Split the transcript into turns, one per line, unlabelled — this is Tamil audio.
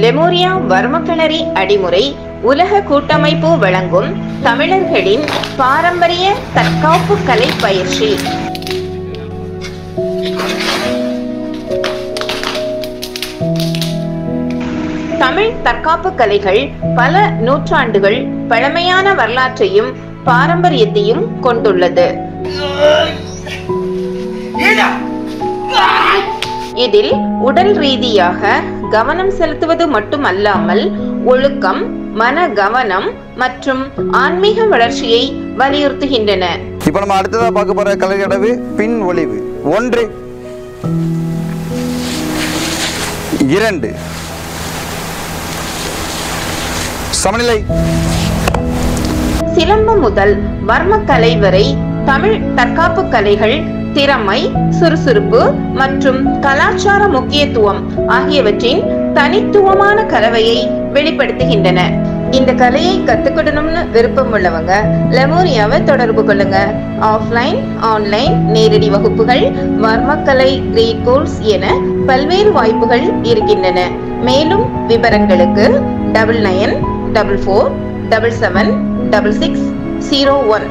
லெமூரியா வர்மக்களரி அடிமுறை உலக கூட்டமைப்பு வழங்கும் தமிழர்களின் பாரம்பரிய தற்காப்பு கலை பயிற்சி. தமிழ் தற்காப்பு கலைகள் பல நூற்றாண்டுகள் பழமையான வரலாற்றையும் பாரம்பரியத்தையும் கொண்டுள்ளது. இதில் உடல் ரீதியாக கவனம் செலுத்துவது மட்டுமல்லாமல் ஒழுக்கம், மன கவனம் மற்றும் ஆன்மீக வளர்ச்சியை வலியுறுத்துகின்றன.
இப்ப நம்ம அடுத்ததா பார்க்க போற கலையடவு பின் ஒளிவு. 1 2 சமநிலை.
சிலம்பம் முதல் வர்மக்கலை வரை தமிழ் தற்காப்பு கலைகள் திறமை, சுறுசுறுப்பு மற்றும் கலாச்சார முக்கியத்துவம் ஆகியவற்றின் தனித்துவமான கலவையை வெளிப்படுத்துகின்றன. இந்த கலையை கத்துக்கிடணும்னு விருப்பம் உள்ளவங்க லெமூரியாவை தொடர்பு கொள்ளுங்க. ஆஃப்லைன், ஆன்லைன், நேரடி வகுப்புகள், வர்மக்கலை கிரேட் கோர்ஸ் என பல்வேறு வாய்ப்புகள் இருக்கின்றன. மேலும் விவரங்களுக்கு 9944777660.